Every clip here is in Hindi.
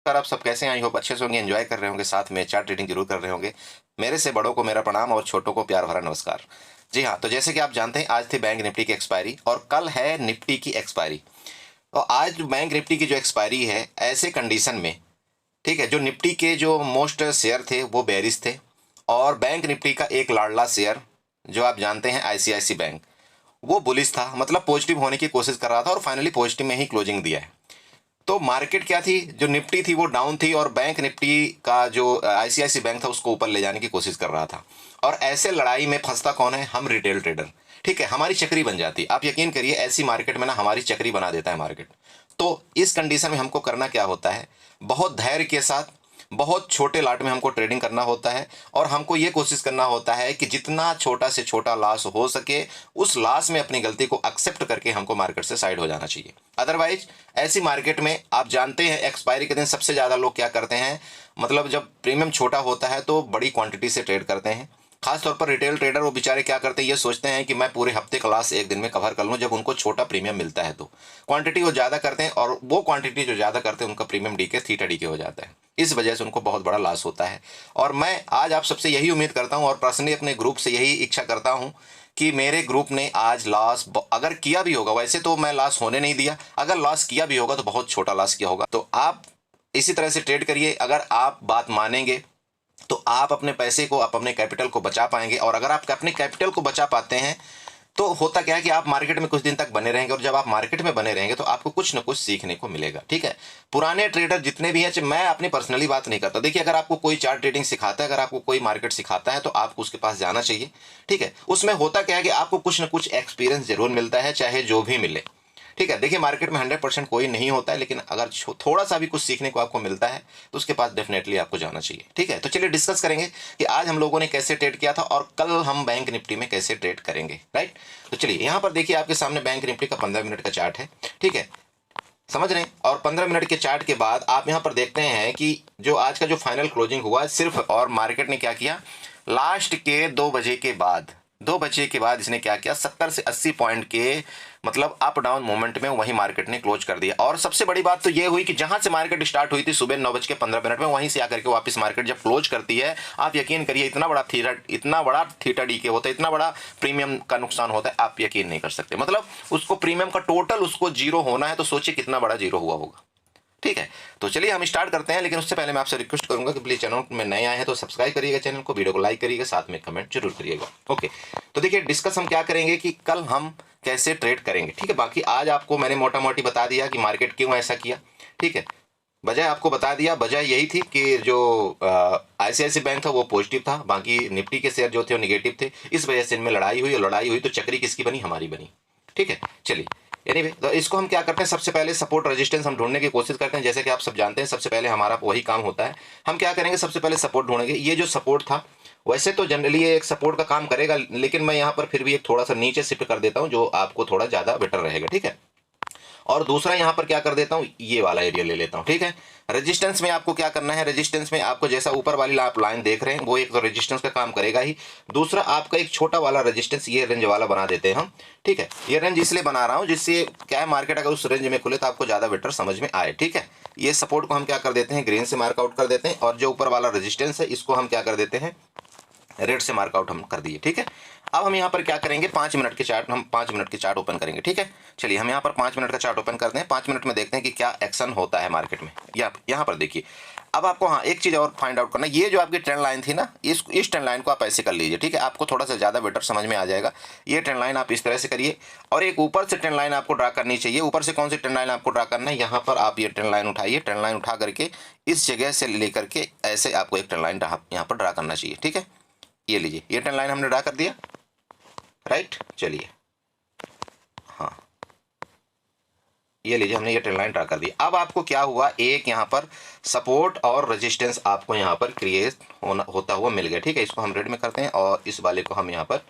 नमस्कार, आप सब कैसे हैं? आई होप अच्छे से होंगे, एंजॉय कर रहे होंगे, साथ में चार्ट रीडिंग जरूर कर रहे होंगे। मेरे से बड़ों को मेरा प्रणाम और छोटों को प्यार भरा नमस्कार। जी हाँ, तो जैसे कि आप जानते हैं आज थी बैंक निफ्टी की एक्सपायरी और कल है निफ्टी की एक्सपायरी। तो आज बैंक निफ्टी की जो एक्सपायरी है, ऐसे कंडीशन में ठीक है, जो निफ्टी के जो मोस्ट शेयर थे वो बेरिश थे और बैंक निफ्टी का एक लाडला शेयर जो आप जानते हैं आईसीआईसी बैंक, वो बुलिश था, मतलब पॉजिटिव होने की कोशिश कर रहा था और फाइनली पॉजिटिव में ही क्लोजिंग दिया है। तो मार्केट क्या थी, जो निफ्टी थी वो डाउन थी और बैंक निफ्टी का जो आईसीआईसी बैंक था उसको ऊपर ले जाने की कोशिश कर रहा था। और ऐसे लड़ाई में फंसता कौन है? हम रिटेल ट्रेडर। ठीक है, हमारी चक्री बन जाती है। आप यकीन करिए, ऐसी मार्केट में ना हमारी चक्री बना देता है मार्केट। तो इस कंडीशन में हमको करना क्या होता है? बहुत धैर्य के साथ बहुत छोटे लाट में हमको ट्रेडिंग करना होता है और हमको ये कोशिश करना होता है कि जितना छोटा से छोटा लॉस हो सके उस लॉस में अपनी गलती को एक्सेप्ट करके हमको मार्केट से साइड हो जाना चाहिए। अदरवाइज ऐसी मार्केट में आप जानते हैं एक्सपायरी के दिन सबसे ज़्यादा लोग क्या करते हैं, मतलब जब प्रीमियम छोटा होता है तो बड़ी क्वांटिटी से ट्रेड करते हैं। खासतौर पर रिटेल ट्रेडर, वो बेचारे क्या करते हैं, ये सोचते हैं कि मैं पूरे हफ्ते का लॉस एक दिन में कवर कर लूँ। जब उनको छोटा प्रीमियम मिलता है तो क्वांटिटी वो ज़्यादा करते हैं और वो क्वांटिटी जो ज़्यादा करते हैं उनका प्रीमियम डीके थीटा डीके हो जाता है। इस वजह से उनको बहुत बड़ा लॉस होता है। और मैं आज आप सबसे यही उम्मीद करता हूँ और पर्सनली अपने ग्रुप से यही इच्छा करता हूँ कि मेरे ग्रुप ने आज लॉस अगर किया भी होगा, वैसे तो मैं लॉस होने नहीं दिया, अगर लॉस किया भी होगा तो बहुत छोटा लॉस किया होगा। तो आप इसी तरह से ट्रेड करिए। अगर आप बात मानेंगे तो आप अपने पैसे को, आप अपने कैपिटल को बचा पाएंगे। और अगर आप अपने कैपिटल को बचा पाते हैं तो होता क्या है कि आप मार्केट में कुछ दिन तक बने रहेंगे और जब आप मार्केट में बने रहेंगे तो आपको कुछ ना कुछ सीखने को मिलेगा। ठीक है, पुराने ट्रेडर जितने भी हैं, मैं अपनी पर्सनली बात नहीं करता, देखिए अगर आपको कोई चार्ट ट्रेडिंग सिखाता है, अगर आपको कोई मार्केट सिखाता है तो आपको उसके पास जाना चाहिए। ठीक है, उसमें होता क्या है कि आपको कुछ ना कुछ एक्सपीरियंस जरूर मिलता है, चाहे जो भी मिले। ठीक है, देखिए मार्केट में 100% कोई नहीं होता है, लेकिन अगर थोड़ा सा भी कुछ सीखने को आपको मिलता है तो उसके पास डेफिनेटली आपको जाना चाहिए। ठीक है, तो चलिए डिस्कस करेंगे कि आज हम लोगों ने कैसे ट्रेड किया था और कल हम बैंक निफ्टी में कैसे ट्रेड करेंगे। राइट, तो चलिए यहाँ पर देखिए आपके सामने बैंक निफ्टी का 15 मिनट का चार्ट है। ठीक है, समझ रहे हैं? और 15 मिनट के चार्ट के बाद आप यहाँ पर देखते हैं कि जो आज का जो फाइनल क्लोजिंग हुआ सिर्फ, और मार्केट ने क्या किया, लास्ट के 2 बजे के बाद, 2 बजे के बाद इसने क्या किया, 70 से 80 पॉइंट के मतलब अप डाउन मोमेंट में वहीं मार्केट ने क्लोज कर दिया। और सबसे बड़ी बात तो ये हुई कि जहां से मार्केट स्टार्ट हुई थी सुबह 9:15 में, वहीं से आकर के वापस मार्केट जब क्लोज करती है, आप यकीन करिए इतना बड़ा थीटा डीके होता है, इतना बड़ा प्रीमियम का नुकसान होता है, आप यकीन नहीं कर सकते। मतलब उसको प्रीमियम का टोटल उसको जीरो होना है तो सोचिए कितना बड़ा जीरो हुआ होगा। ठीक है, तो चलिए हम स्टार्ट करते हैं, लेकिन उससे पहले मैं आपसे रिक्वेस्ट करूंगा कि प्लीज चैनल में नए आए हैं तो सब्सक्राइब करिएगा चैनल को, वीडियो को लाइक करिएगा, साथ में कमेंट जरूर करिएगा। ओके, तो देखिए डिस्कस हम क्या करेंगे कि कल हम कैसे ट्रेड करेंगे। ठीक है, बाकी आज आपको मैंने मोटा मोटी बता दिया कि मार्केट क्यों ऐसा किया। ठीक है, वजह आपको बता दिया, वजह यही थी कि जो आईसीआईसी बैंक था वो पॉजिटिव था, बाकी निफ्टी के शेयर जो थे वो निगेटिव थे। इस वजह से इनमें लड़ाई हुई और लड़ाई हुई तो चक्री किसकी बनी? हमारी बनी। ठीक है, चलिए एनीवे, तो इसको हम क्या करते हैं, सबसे पहले सपोर्ट रेजिस्टेंस हम ढूंढने की कोशिश करते हैं। जैसे कि आप सब जानते हैं सबसे पहले हमारा वही काम होता है। हम क्या करेंगे, सबसे पहले सपोर्ट ढूंढेंगे। ये जो सपोर्ट था, वैसे तो जनरली ये एक सपोर्ट का काम करेगा, लेकिन मैं यहाँ पर फिर भी एक थोड़ा सा नीचे शिफ्ट कर देता हूँ जो आपको थोड़ा ज्यादा बेटर रहेगा। ठीक है, और दूसरा यहाँ पर क्या कर देता हूँ, ये वाला एरिया ले लेता हूँ। ठीक है, रेजिस्टेंस में आपको क्या करना है, रेजिस्टेंस में आपको जैसा ऊपर वाली आप लाइन देख रहे हैं वो एक तो रेजिस्टेंस का काम करेगा ही, दूसरा आपका एक छोटा वाला रेजिस्टेंस ये रेंज वाला बना देते हैं हम। ठीक है, ये रेंज इसलिए बना रहा हूँ जिससे क्या है, मार्केट अगर उस रेंज में खुले तो आपको ज्यादा बेटर समझ में आए। ठीक है, ये सपोर्ट को हम क्या कर देते हैं, ग्रीन से मार्कआउट कर देते हैं, और जो ऊपर वाला रेजिस्टेंस है इसको हम क्या कर देते हैं, रेड से मार्कआउट हम कर दिए। ठीक है, अब हम यहाँ पर क्या करेंगे, 5 मिनट के चार्ट, हम 5 मिनट के चार्ट ओपन करेंगे। ठीक है, चलिए हम यहाँ पर 5 मिनट का चार्ट ओपन करते हैं। 5 मिनट में देखते हैं कि क्या एक्शन होता है मार्केट में। यहाँ पर देखिए, अब आपको हाँ एक चीज और फाइंड आउट करना, ये जो आपकी ट्रेंड लाइन थी ना, इस ट्रेंड लाइन को आप ऐसे कर लीजिए। ठीक है, आपको थोड़ा सा ज्यादा बेटर समझ में आ जाएगा। ये ट्रेंड लाइन आप इस तरह से करिए और एक ऊपर से ट्रेंड लाइन आपको ड्रा करनी चाहिए। ऊपर से कौन सी ट्रेंड लाइन आपको ड्रा करना है, यहाँ पर आप ये ट्रेंड लाइन उठाइए, ट्रेंड लाइन उठा करके इस जगह से लेकर के ऐसे आपको एक ट्रेंड लाइन यहाँ पर ड्रा करना चाहिए। ठीक है, ये लीजिए, ये ट्रेंड लाइन हमने ड्रा कर दिया। राइट, चलिए हाँ, ये लीजिए हमने ये ट्रेंड लाइन ड्रा कर दी। अब आपको क्या हुआ, एक यहाँ पर सपोर्ट और रेजिस्टेंस आपको यहाँ पर क्रिएट होता हुआ मिल गया। ठीक है, इसको हम रेड में करते हैं और इस वाले को हम यहाँ पर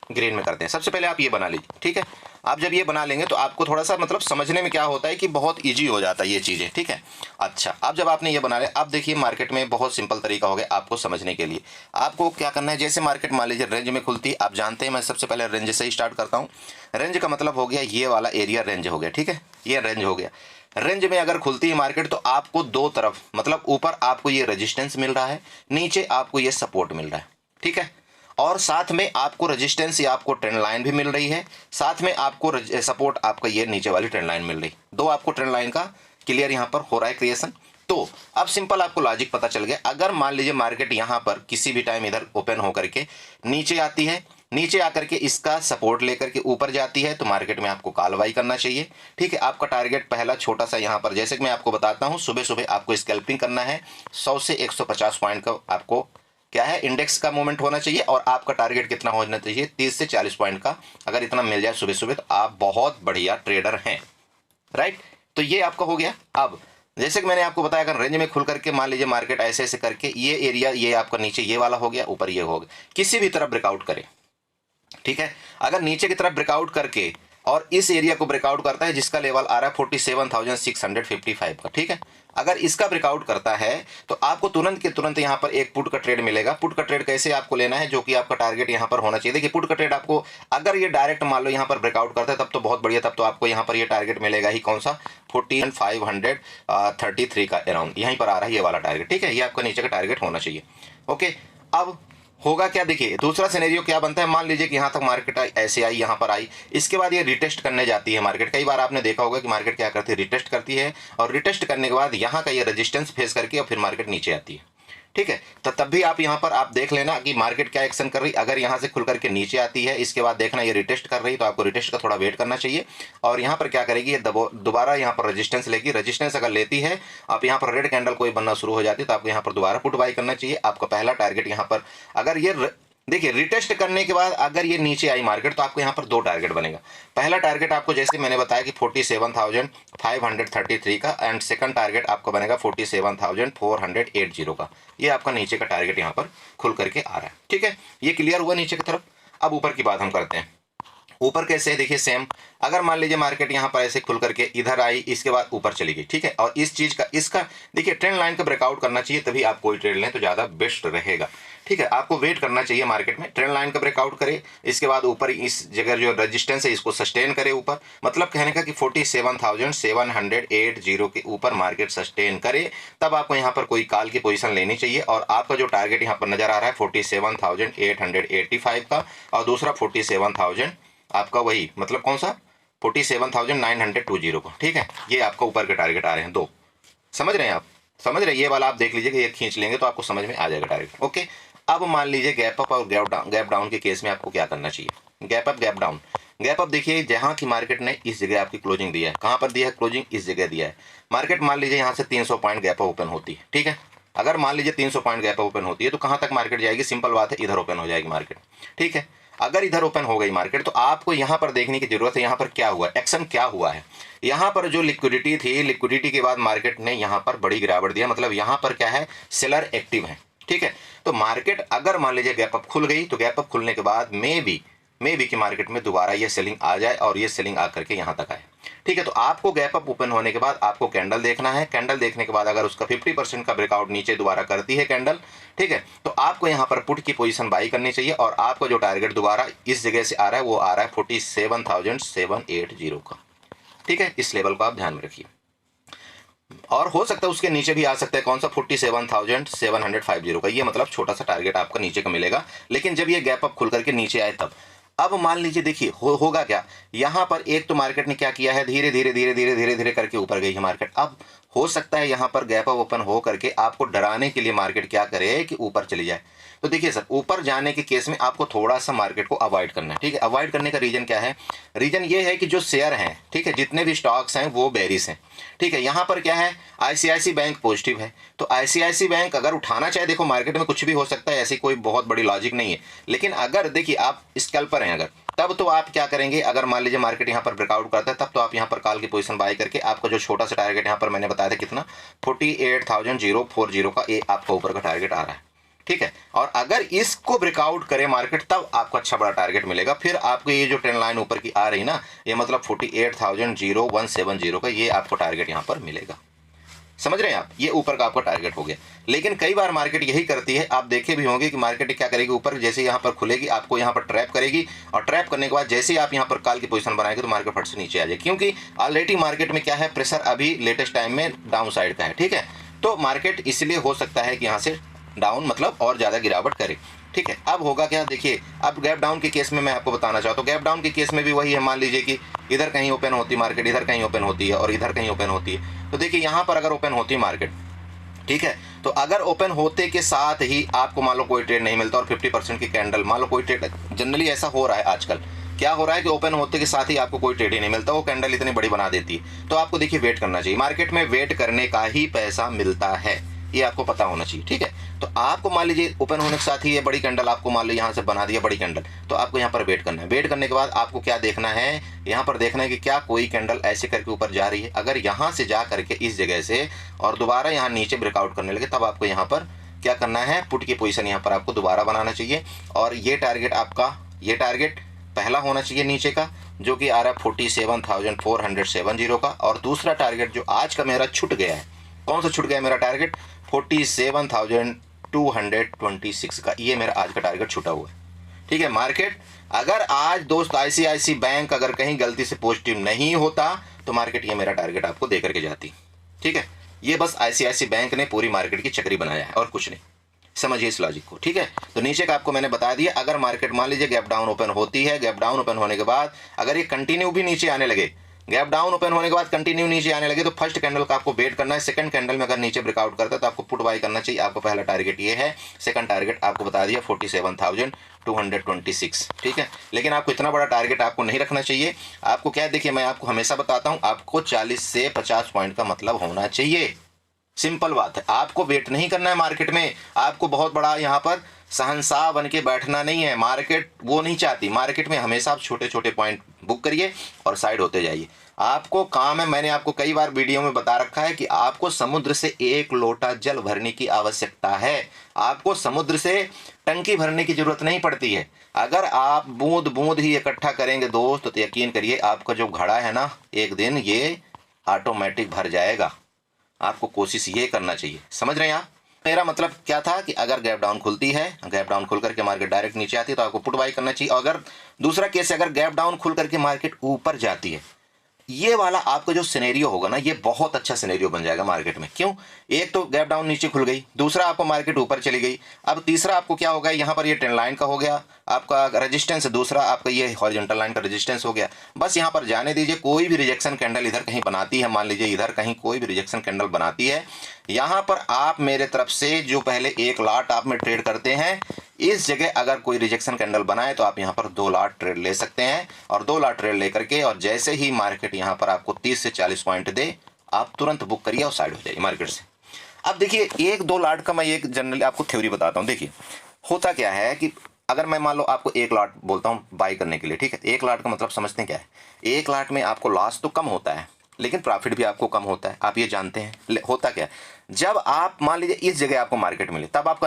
ग्रीन में करते हैं। सबसे पहले आप ये बना लीजिए, ठीक है। आप जब ये बना लेंगे तो आपको थोड़ा सा मतलब समझने में क्या होता है कि बहुत ईजी हो जाता है ये चीज़ें, ठीक है। अच्छा, अब जब आपने ये बना लिया, अब देखिए मार्केट में बहुत सिंपल तरीका हो गया आपको समझने के लिए। आपको क्या करना है, जैसे मार्केट मान लीजिए रेंज में खुलती है, आप जानते हैं मैं सबसे पहले रेंज से ही स्टार्ट करता हूँ। रेंज का मतलब हो गया ये वाला एरिया रेंज हो गया, ठीक है, ये रेंज हो गया। रेंज में अगर खुलती है मार्केट तो आपको दो तरफ मतलब ऊपर आपको ये रेजिस्टेंस मिल रहा है, नीचे आपको ये सपोर्ट मिल रहा है, ठीक है। और साथ में आपको रेजिस्टेंस या आपको ट्रेंड लाइन भी मिल रही है, साथ में आपको सपोर्ट आपका ये नीचे वाली ट्रेंड लाइन मिल रही, दो आपको ट्रेंड लाइन का क्लियर यहां पर हो रहा है क्रिएशन। तो अब सिंपल आपको लॉजिक पता चल गया। अगर मान लीजिए मार्केट यहां पर किसी भी टाइम इधर ओपन होकर के नीचे आती है, नीचे आकर के इसका सपोर्ट लेकर के ऊपर जाती है, तो मार्केट में आपको कॉल बाई करना चाहिए, ठीक है। आपका टारगेट पहला छोटा सा यहां पर, जैसे कि मैं आपको बताता हूं, सुबह सुबह आपको स्कैल्पिंग करना है, 100 से 150 पॉइंट का आपको क्या है इंडेक्स का मूवमेंट होना चाहिए, और आपका टारगेट कितना होना चाहिए, 30 से 40 पॉइंट का। अगर इतना मिल जाए सुबह सुबह तो आप बहुत बढ़िया ट्रेडर हैं, राइट। तो ये आपका हो गया। अब जैसे कि मैंने आपको बताया, अगर रेंज में खुल करके मान लीजिए मार्केट ऐसे ऐसे करके ये एरिया, ये आपका नीचे ये वाला हो गया, ऊपर ये हो गया, किसी भी तरफ ब्रेकआउट करे, ठीक है। अगर नीचे की तरफ ब्रेकआउट करके और इस एरिया को ब्रेकआउट करता है जिसका लेवल आ रहा है 47,655 का, ठीक है, अगर इसका ब्रेकआउट करता है तो आपको तुरंत के तुरंत यहां पर एक पुट का ट्रेड मिलेगा। पुट का ट्रेड कैसे आपको लेना है, जो कि आपका टारगेट यहां पर होना चाहिए। देखिए पुट का ट्रेड आपको अगर ये डायरेक्ट मान लो यहां पर ब्रेकआउट करता है तब तो बहुत बढ़िया, तब तो आपको यहां पर ये टारगेट मिलेगा ही, कौन सा, 14,533 का अराउंड यहीं पर आ रहा है ये वाला टारगेट, ठीक है। ये आपका नीचे का टारगेट होना चाहिए, ओके। अब होगा क्या, देखिए दूसरा सिनेरियो क्या बनता है, मान लीजिए कि यहाँ तक मार्केट आई, ऐसे आई, यहाँ पर आई, इसके बाद ये रिटेस्ट करने जाती है मार्केट। कई बार आपने देखा होगा कि मार्केट क्या करती है, रिटेस्ट करती है, और रिटेस्ट करने के बाद यहाँ का ये रेजिस्टेंस फेस करके और फिर मार्केट नीचे आती है, ठीक है। तो तब भी आप यहाँ पर आप देख लेना कि मार्केट क्या एक्शन कर रही। अगर यहाँ से खुल करके नीचे आती है, इसके बाद देखना ये रिटेस्ट कर रही, तो आपको रिटेस्ट का थोड़ा वेट करना चाहिए। और यहाँ पर क्या करेगी, ये दोबारा यहाँ पर रेजिस्टेंस लेगी। रेजिस्टेंस अगर लेती है, आप यहाँ पर रेड कैंडल कोई बनना शुरू हो जाती है, तो आपको यहाँ पर दोबारा पुट बाई करना चाहिए। आपका पहला टारगेट यहाँ पर, अगर ये देखिए रिटेस्ट करने के बाद अगर ये नीचे आई मार्केट, तो आपको यहाँ पर दो टारगेट बनेगा। पहला टारगेट आपको जैसे मैंने बताया कि 47,533 का, एंड सेकंड टारगेट आपको बनेगा 47,480 का। ये आपका नीचे का टारगेट यहाँ पर खुल करके आ रहा है, ठीक है। ये क्लियर हुआ नीचे की तरफ। अब ऊपर की बात हम करते हैं। ऊपर कैसे है, देखिए सेम, अगर मान लीजिए मार्केट यहाँ पर ऐसे खुल करके इधर आई, इसके बाद ऊपर चली गई, ठीक है, और इस चीज का इसका देखिए ट्रेंड लाइन का ब्रेकआउट करना चाहिए, तभी आप कोई ट्रेड लें तो ज्यादा बेस्ट रहेगा, ठीक है। आपको वेट करना चाहिए मार्केट में, ट्रेंड लाइन का ब्रेकआउट करे, इसके बाद ऊपर इस जगह जो रेजिस्टेंस है इसको सस्टेन करे ऊपर, मतलब कहने का कि 47,780 के ऊपर मार्केट सस्टेन करे, तब आपको यहाँ पर कोई कॉल की पोजीशन लेनी चाहिए। और आपका जो टारगेट यहाँ पर नजर आ रहा है 47,885 का, और दूसरा 47,000 आपका वही मतलब कौन सा 47,920 का, ठीक है। ये आपका ऊपर के टारगेट आ रहे हैं दो, समझ रहे हैं आप, समझ रहे हैं। ये वाला आप देख लीजिए कि ये खींच लेंगे तो आपको समझ में आ जाएगा टारगेट, ओके। अब मान लीजिए गैप अप और गैप डाउन के केस में आपको क्या करना चाहिए, gap up gap down. Gap up देखिए, जहां की मार्केट ने इस जगह आपकी क्लोजिंग दिया है, कहां पर दिया है क्लोजिंग, इस जगह दिया है। मार्केट मान लीजिए यहां से 300 पॉइंट गैप अप ओपन होती है, ठीक है। अगर मान लीजिए 300 पॉइंट गैप अप ओपन होती है तो कहां तक मार्केट जाएगी, सिंपल बात है, इधर ओपन हो जाएगी मार्केट, ठीक है। अगर इधर ओपन हो गई मार्केट तो आपको यहां पर देखने की जरूरत है, यहां पर क्या हुआ, एक्शन क्या हुआ है। यहां पर जो लिक्विडिटी थी, लिक्विडिटी के बाद मार्केट ने यहां पर बड़ी गिरावट दिया, मतलब यहां पर क्या है, सेलर एक्टिव है, ठीक है। तो मार्केट अगर मान लीजिए गैप अप खुल गई, तो गैप अप खुलने के बाद मे बी कि मार्केट में दोबारा ये सेलिंग आ जाए और ये सेलिंग आकर के यहां तक आए, ठीक है। तो आपको गैप अप ओपन होने के बाद आपको कैंडल देखना है। कैंडल देखने के बाद अगर उसका 50% का ब्रेकआउट नीचे दोबारा करती है कैंडल, ठीक है, तो आपको यहां पर पुट की पोजीशन बाई करनी चाहिए। और आपका जो टारगेट दोबारा इस जगह से आ रहा है वो आ रहा है 47,780 का, ठीक है। इस लेवल को आप ध्यान में रखिए, और हो सकता है उसके नीचे भी आ सकता है, कौन सा 47,750 का। ये मतलब छोटा सा टारगेट आपका नीचे का मिलेगा, लेकिन जब ये गैप अप खुल करके नीचे आए तब। अब मान लीजिए देखिए होगा क्या, यहां पर एक तो मार्केट ने क्या किया है, धीरे धीरे धीरे धीरे धीरे धीरे करके ऊपर गई है मार्केट। अब हो सकता है यहां पर गैप अप ओपन हो करके आपको डराने के लिए मार्केट क्या करे कि ऊपर चली जाए। तो देखिए सर, ऊपर जाने के केस में आपको थोड़ा सा मार्केट को अवॉइड करना है, ठीक है। अवॉइड करने का रीजन क्या है, रीजन ये है कि जो शेयर हैं, ठीक है, जितने भी स्टॉक्स हैं वो बेरिश हैं, ठीक है। यहाँ पर क्या है, आईसीआईसी बैंक पॉजिटिव है, तो आईसीआईसी बैंक अगर उठाना चाहे, देखो मार्केट में कुछ भी हो सकता है, ऐसी कोई बहुत बड़ी लॉजिक नहीं है। लेकिन अगर देखिए आप स्कैल्पर हैं अगर, तब तो आप क्या करेंगे, अगर मान लीजिए मार्केट यहाँ पर ब्रेकआउट करता है तब तो आप यहाँ पर कॉल की पोजीशन बाय करके आपका जो छोटा सा टारगेट यहाँ पर मैंने बताया था कितना 48,040 का, ये आपका ऊपर का टारगेट आ रहा है, ठीक है। और अगर इसको ब्रेकआउट करे मार्केट तब आपको अच्छा बड़ा टारगेट मिलेगा। फिर आपको ये जो ट्रेंड लाइन ऊपर की आ रही ना, ये मतलब 48,0170 का ये आपको टारगेट यहाँ पर मिलेगा। समझ रहे हैं आप, ये ऊपर का आपका टारगेट हो गया। लेकिन कई बार मार्केट यही करती है, आप देखे भी होंगे कि मार्केट क्या करेगी, ऊपर जैसे यहाँ पर खुलेगी आपको यहाँ पर ट्रैप करेगी, और ट्रैप करने के बाद जैसे ही आप यहाँ पर कॉल की पोजीशन बनाएंगे तो मार्केट फट से नीचे आ जाए, क्योंकि ऑलरेडी मार्केट में क्या है, प्रेशर अभी लेटेस्ट टाइम में डाउन साइड का है। ठीक है, तो मार्केट इसलिए हो सकता है कि यहाँ से डाउन मतलब और ज़्यादा गिरावट करे। ठीक है, अब होगा क्या, देखिए अब गैप डाउन के केस में मैं आपको बताना चाहता हूँ। गैप डाउन के केस में भी वही है, मान लीजिए कि इधर कहीं ओपन होती मार्केट, इधर कहीं ओपन होती है और इधर कहीं ओपन होती है। तो देखिए यहाँ पर अगर ओपन होती मार्केट, ठीक है, तो अगर ओपन होते के साथ ही आपको मान लो कोई ट्रेड नहीं मिलता और 50% की कैंडल, मान लो कोई ट्रेड, जनरली ऐसा हो रहा है आजकल, क्या हो रहा है कि ओपन होते के साथ ही आपको कोई ट्रेड ही नहीं मिलता, वो कैंडल इतनी बड़ी बना देती है। तो आपको देखिए वेट करना चाहिए, मार्केट में वेट करने का ही पैसा मिलता है, ये आपको पता होना चाहिए। ठीक है, तो आपको मान लीजिए ओपन होने के साथ ही ये बड़ी कैंडल आपको मान लो यहाँ से बना दिया बड़ी कैंडल, तो आपको यहाँ पर वेट करना है। वेट करने के बाद आपको क्या देखना है, यहाँ पर देखना है कि क्या कोई कैंडल ऐसे करके ऊपर जा रही है। अगर यहाँ से जा करके इस जगह से और दोबारा यहाँ नीचे ब्रेकआउट करने लगे, तब आपको यहाँ पर क्या करना है, पुट की पोजीशन यहाँ पर आपको दोबारा बनाना चाहिए। और ये टारगेट आपका, ये टारगेट पहला होना चाहिए नीचे का, जो कि आ रहा है 47,470 का। और दूसरा टारगेट जो आज का मेरा छूट गया है, कौन सा छूट गया मेरा टारगेट, 47,226 का, ये मेरा आज का टारगेट छूटा हुआ है। ठीक है, मार्केट अगर आज दोस्त आईसीआईसी बैंक अगर कहीं गलती से पॉजिटिव नहीं होता तो मार्केट ये मेरा टारगेट आपको दे करके जाती। ठीक है, ये बस आईसीआईसी बैंक ने पूरी मार्केट की चक्री बनाया है और कुछ नहीं, समझिए इस लॉजिक को। ठीक है, तो नीचे का आपको मैंने बता दिया, अगर मार्केट मान लीजिए गैप डाउन ओपन होती है, गैप डाउन ओपन होने के बाद अगर ये कंटिन्यू भी नीचे आने लगे, गैप डाउन ओपन होने के बाद कंटिन्यू नीचे आने लगे, तो फर्स्ट कैंडल का आपको वेट करना है। सेकंड कैंडल में अगर नीचे ब्रेकआउट करता है तो आपको पुट बाय करना चाहिए। आपको पहला टारगेट ये है, सेकंड टारगेट आपको बता दिया 47,226। ठीक है, लेकिन आपको इतना बड़ा टारगेट आपको नहीं रखना चाहिए। आपको क्या है, देखिए मैं आपको हमेशा बताता हूं, आपको 40 से 50 पॉइंट का मतलब होना चाहिए। सिंपल बात है, आपको वेट नहीं करना है मार्केट में, आपको बहुत बड़ा यहाँ पर शहंशाह बन के बैठना नहीं है। मार्केट वो नहीं चाहती, मार्केट में हमेशा आप छोटे छोटे पॉइंट बुक करिए और साइड होते जाइए। आपको काम है, मैंने आपको कई बार वीडियो में बता रखा है कि आपको समुद्र से एक लोटा जल भरने की आवश्यकता है। आपको समुद्र से टंकी भरने की जरूरत नहीं पड़ती है। अगर आप बूंद बूंद ही इकट्ठा करेंगे दोस्त, तो यकीन करिए आपका जो घड़ा है ना, एक दिन ये ऑटोमेटिक भर जाएगा। आपको कोशिश ये करना चाहिए, समझ रहे हैं आप। मेरा मतलब क्या था कि अगर गैप डाउन खुलती है, गैप डाउन खुल करके मार्केट डायरेक्ट नीचे आती है तो आपको पुट बाई करना चाहिए। अगर दूसरा केस है, अगर गैप डाउन खुल करके मार्केट ऊपर जाती है, ये वाला आपका जो सिनेरियो होगा ना, ये बहुत अच्छा सिनेरियो बन जाएगा मार्केट में। क्यों, एक तो गैप डाउन नीचे खुल गई, दूसरा आपको मार्केट ऊपर चली गई, अब तीसरा आपको क्या होगा, यहाँ पर ये ट्रेंड लाइन का हो गया आपका रेजिस्टेंस, दूसरा आपका ये हॉरिजॉन्टल लाइन का रेजिस्टेंस हो गया। बस यहाँ पर जाने दीजिए। कोई भी रिजेक्शन कैंडल इधर कहीं बनाती है, मान लीजिए इधर कहीं कोई भी रिजेक्शन कैंडल बनाती है, यहाँ पर आप मेरे तरफ से जो पहले एक लाट आप में ट्रेड करते हैं, इस जगह अगर कोई रिजेक्शन कैंडल बनाए तो आप यहाँ पर 2 लाट ट्रेड ले सकते हैं। और 2 लाट ट्रेड लेकर के, और जैसे ही मार्केट यहाँ पर आपको 30 से 40 पॉइंट दे, आप तुरंत बुक करिए और साइड हो जाइए मार्केट से। अब देखिए 1-2 लाट का मैं एक जनरली आपको थ्योरी बताता हूँ। देखिए होता क्या है कि अगर मैं मान लो आपको 1 लाट बोलता हूँ बाई करने के लिए, ठीक है, 1 लाट का मतलब समझते हैं क्या है। 1 लाट में आपको लॉस तो कम होता है, लेकिन प्रॉफिट भी आपको कम होता है, आप ये जानते हैं। होता क्या है, जब आप मान लीजिए इस जगह आपको मार्केट मिले, तब आप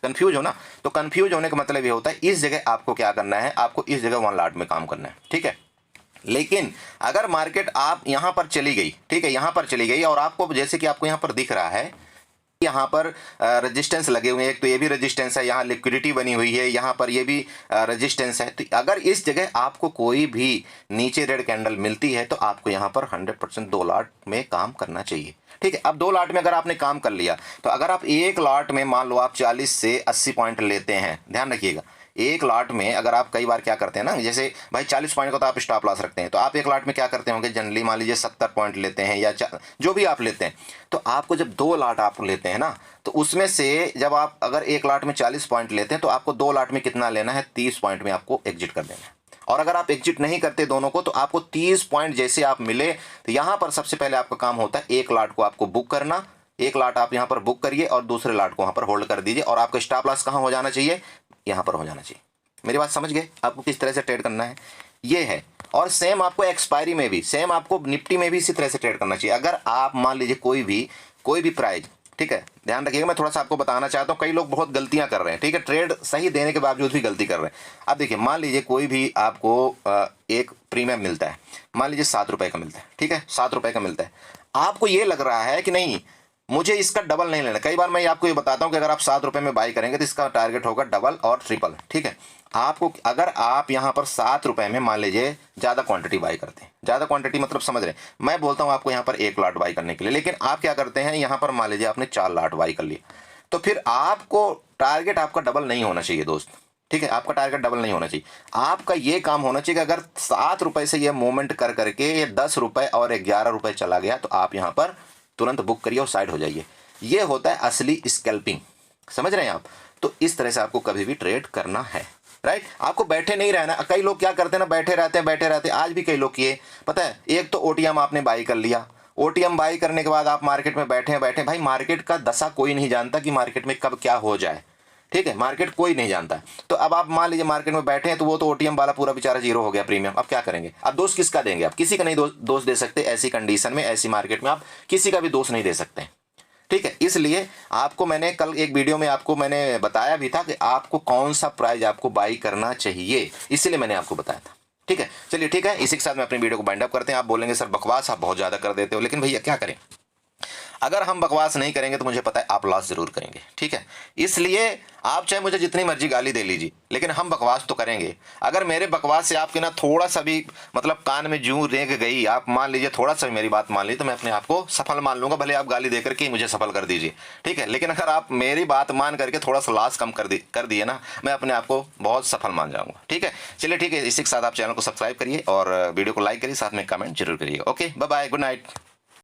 कंफ्यूज हो ना, तो कंफ्यूज होने का मतलब ये होता है इस जगह आपको क्या करना है, आपको इस जगह 1 लाट में काम करना है। ठीक है, लेकिन अगर मार्केट आप यहाँ पर चली गई, ठीक है, यहाँ पर चली गई और आपको जैसे कि आपको यहाँ पर दिख रहा है, यहाँ पर रेजिस्टेंस लगे हुए हैं, एक तो ये भी रेजिस्टेंस है, यहाँ लिक्विडिटी बनी हुई है, यहाँ पर ये भी रेजिस्टेंस है। तो अगर इस जगह आपको कोई भी नीचे रेड कैंडल मिलती है तो आपको यहाँ पर 100% 2 लाट में काम करना चाहिए। ठीक है, अब 2 लाट में अगर आपने काम कर लिया, तो अगर आप 1 लाट में मान लो आप 40 से 80 पॉइंट लेते हैं, ध्यान रखिएगा, 1 लाट में अगर आप कई बार क्या करते हैं ना, जैसे भाई 40 पॉइंट का तो आप स्टॉप लॉस रखते हैं, तो आप 1 लाट में क्या करते होंगे, जनरली मान लीजिए 70 पॉइंट लेते हैं या जो भी आप लेते हैं। तो आपको जब 2 लाट आप लेते हैं ना, तो उसमें से जब आप अगर 1 लाट में 40 पॉइंट लेते हैं तो आपको 2 लाट में कितना लेना है, 30 पॉइंट में आपको एग्जिट कर देना है। और अगर आप एग्जिट नहीं करते दोनों को, तो आपको 30 पॉइंट जैसे आप मिले, तो यहाँ पर सबसे पहले आपका काम होता है 1 लाट को आपको बुक करना। 1 लाट आप यहाँ पर बुक करिए और दूसरे लाट को वहाँ पर होल्ड कर दीजिए, और आपका स्टॉप लॉस कहाँ हो जाना चाहिए, यहाँ पर हो जाना चाहिए। मेरी बात समझ गए, आपको किस तरह से ट्रेड करना है, ये है। और सेम आपको एक्सपायरी में भी, सेम आपको निफ्टी में भी इसी तरह से ट्रेड करना चाहिए। अगर आप मान लीजिए कोई भी प्राइस ठीक है, ध्यान रखिएगा। मैं थोड़ा सा आपको बताना चाहता हूँ, कई लोग बहुत गलतियां कर रहे हैं, ठीक है, ट्रेड सही देने के बावजूद भी गलती कर रहे हैं। अब देखिए, मान लीजिए कोई भी आपको एक प्रीमियम मिलता है, मान लीजिए 7 रुपए का मिलता है, ठीक है, 7 रुपए का मिलता है। आपको ये लग रहा है कि नहीं मुझे इसका डबल नहीं लेना। कई बार मैं आपको ये बताता हूँ कि अगर आप 7 रुपए में बाई करेंगे तो इसका टारगेट होगा डबल और ट्रिपल, ठीक है। आपको अगर आप यहाँ पर 7 रुपए में मान लीजिए ज़्यादा क्वांटिटी बाई करते हैं, ज़्यादा क्वांटिटी मतलब समझ रहे हैं, मैं बोलता हूँ आपको यहाँ पर 1 लाट बाई करने के लिए, लेकिन आप क्या करते हैं, यहाँ पर मान लीजिए आपने 4 लाट बाई कर लिया, तो फिर आपको टारगेट आपका डबल नहीं होना चाहिए दोस्त, ठीक है, आपका टारगेट डबल नहीं होना चाहिए। आपका ये काम होना चाहिए कि अगर 7 रुपए से ये मूवमेंट कर करके ये 10 रुपए और 11 रुपए चला गया तो आप यहाँ पर तुरंत बुक करिए और साइड हो जाइए। ये होता है असली स्कैल्पिंग, समझ रहे हैं आप। तो इस तरह से आपको कभी भी ट्रेड करना है, राइट। आपको बैठे नहीं रहना। कई लोग क्या करते हैं ना, बैठे रहते हैं। आज भी कई लोग किए, पता है, एक तो ओटीएम आपने बाई कर लिया, ओटीएम बाई करने के बाद आप मार्केट में बैठे भाई मार्केट का दशा कोई नहीं जानता कि मार्केट में कब क्या हो जाए, ठीक है, मार्केट कोई नहीं जानता। तो अब आप मान लीजिए मार्केट में बैठे हैं तो वो तो ओटीएम वाला पूरा बेचारा जीरो हो गया प्रीमियम, अब क्या करेंगे। अब दोष किसका देंगे, आप किसी का नहीं दोष दे सकते। ऐसी कंडीशन में, ऐसी मार्केट में आप किसी का भी दोष नहीं दे सकते, ठीक है। इसलिए आपको मैंने कल एक वीडियो में आपको मैंने बताया भी था कि आपको कौन सा प्राइस आपको बाई करना चाहिए, इसलिए मैंने आपको बताया था, ठीक है। चलिए ठीक है, इसी के साथ मैं अपनी वीडियो को बाइंड अप करते हैं। आप बोलेंगे सर बकवास आप बहुत ज़्यादा कर देते हो, लेकिन भैया क्या करें, अगर हम बकवास नहीं करेंगे तो मुझे पता है आप लॉस जरूर करेंगे, ठीक है। इसलिए आप चाहे मुझे जितनी मर्जी गाली दे लीजिए, लेकिन हम बकवास तो करेंगे। अगर मेरे बकवास से आपके ना थोड़ा सा भी मतलब कान में जूं रेंग गई, आप मान लीजिए थोड़ा सा मेरी बात मान ली, तो मैं अपने आप को सफल मान लूंगा। भले आप गाली देकर के मुझे सफल कर दीजिए, ठीक है, लेकिन अगर आप मेरी बात मान करके थोड़ा सा लॉस कम कर दिए ना, मैं अपने आप को बहुत सफल मान जाऊंगा, ठीक है। चलिए ठीक है, इसी के साथ आप चैनल को सब्सक्राइब करिए और वीडियो को लाइक करिए, साथ में कमेंट जरूर करिए। Okay, bye bye, good night.